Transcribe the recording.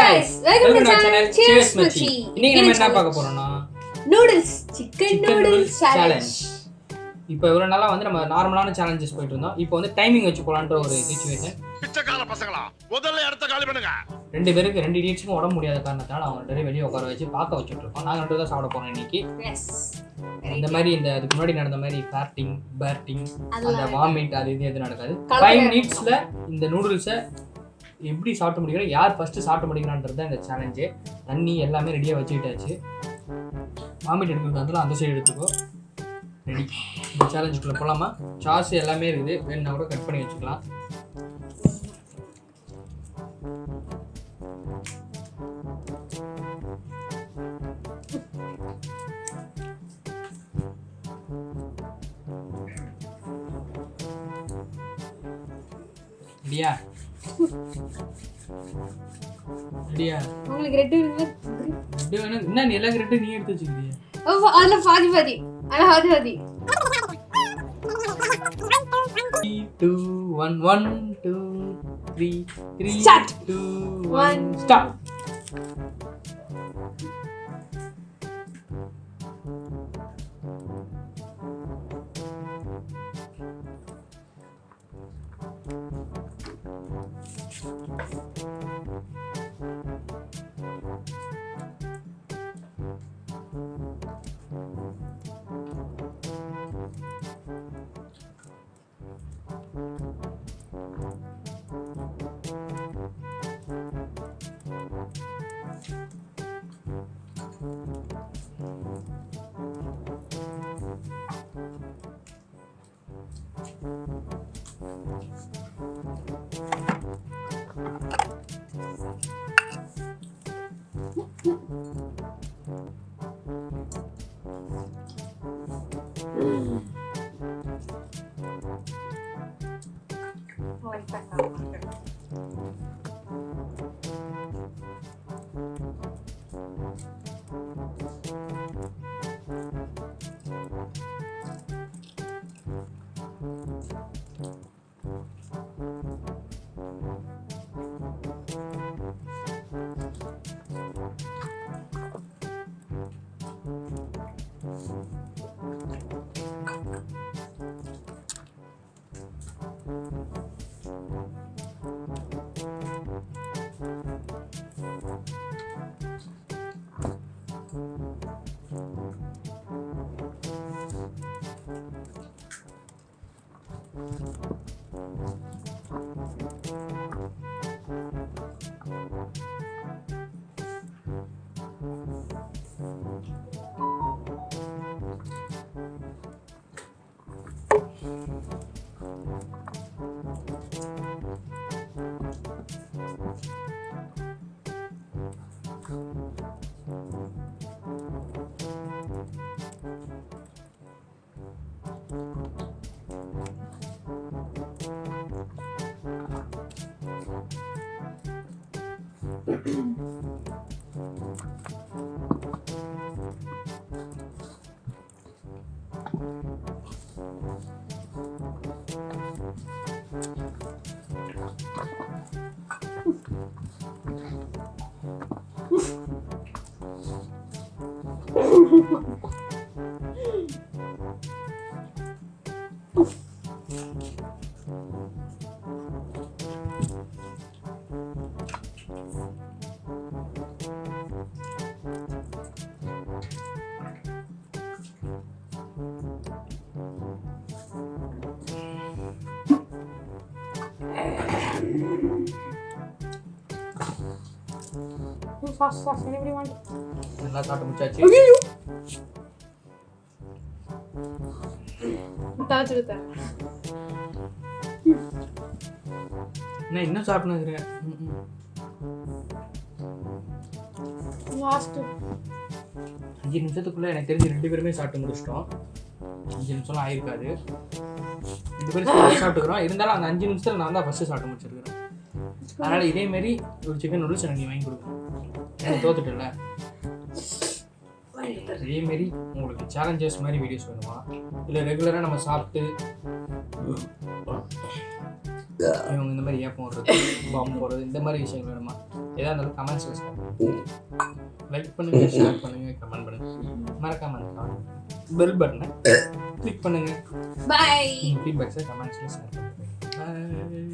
guys, welcome to our channel. Cheers Machi. இன்னைக்கு நம்ம என்ன பார்க்க போறோம்னா noodles chicken noodles challenge. இப்போ இவ்வளவு நாளா வந்து நம்ம நார்மலான சேலஞ்சஸ் போயிட்டு இருந்தோம். இப்போ வந்து டைமிங் வச்சு போலான்ற ஒரு சிச்சுவேஷன். பிச்சைக்கார பசங்களா முதல்ல இடத்த காலி பண்ணுங்க. ரெண்டு பேருக்கு ரெண்டு இடியட்ஸ்க்கும் உடம்பு முடியாத காரணத்தால அவங்க வெளியே உட்கார வச்சு பார்க்க வச்சுட்டு இருக்கோம். நாங்க ரெண்டு தான் சாப்பிட போறோம் இன்னைக்கு. எஸ். இந்த மாதிரி இந்த அதுக்கு முன்னாடி நடந்த மாதிரி ஃபேர்ட்டிங் பர்ட்டிங் அந்த வாமிட் அது இது எது நடக்காது. 5 மினிட்ஸ்ல இந்த நூடுல்ஸை எப்படி சாப்பிட முடியும், யார் ஃபர்ஸ்ட் சாப்பிட முடியும்ன்றது தான் இந்த சேலஞ்சு. தண்ணி எல்லாமே ரெடியாக வச்சுக்கிட்டாச்சு. வாமிட் எடுக்கிறதுனால அந்த சைடு எடுத்துக்கோ. ரெடி. இந்த சேலஞ்சுக்குள்ளே போகலாமா? சாஸ் எல்லாமே இருக்குது, வேணுன்னா கூட கட் பண்ணி வச்சுக்கலாம். ரெடியா? ரெடியா? உங்களுக்கு ரெட் வேணுமா? ரெட் வேணும். என்ன நீ எல்லா ரெட்டும் நீ எடுத்து வச்சுக்கிறியா? ஓ அதுல பாதி அல ஹாதி 3 2 1 1 2 3 3 Start. 2 1 start. Fast, anybody want? எல்லாம் சாப்பிட்டு முடிச்சாச்சு. தாச்சுடுதா. என்ன இன்னும் சாப்பிட்டுக்கிறேன். லாஸ்ட் 5 நிமிஷத்துக்குள்ள எனக்கு தெரிஞ்சு ரெண்டு பேருமே சாப்பிட்டு முடிச்சிட்டோம். 5 நிமிஷம் ஆயிருக்காது. ரெண்டு பேரும் சாப்பிட்டுக்கிறோம். இருந்தாலும் அந்த 5 நிமிஷத்துல நான் தான் ஃபர்ஸ்ட் சாப்பிட்டு முடிச்சிருக்கிறேன். அதனால இதே மாதிரி ஒரு சிக்கன் நூடுல்ஸ் எனக்கு நீ வாங்கி கொடுக்கணும். எனக்கு தோத்துட்டல. இதே மாதிரி உங்களுக்கு சேலஞ்சஸ் மாதிரி வீடியோஸ் வேணுமா, இல்லை ரெகுலராக நம்ம சாப்பிட்டு இவங்க இந்த மாதிரி ஏப்பம் வர்றது பாம்பு போடுறது இந்த மாதிரி விஷயங்கள் வேணுமா, எதா இருந்தாலும் கமெண்ட்ஸ்ல சொல்லுங்க. லைக் பண்ணுங்க, ஷேர் பண்ணுங்க, கமெண்ட் பண்ணுங்க. மறக்காம அந்த பெல் பட்டனை கிளிக் பண்ணுங்க. பை. ஃபீட்பேக்ஸை கமெண்ட்ஸ்ல ஷேர் பண்ணுங்க. பை.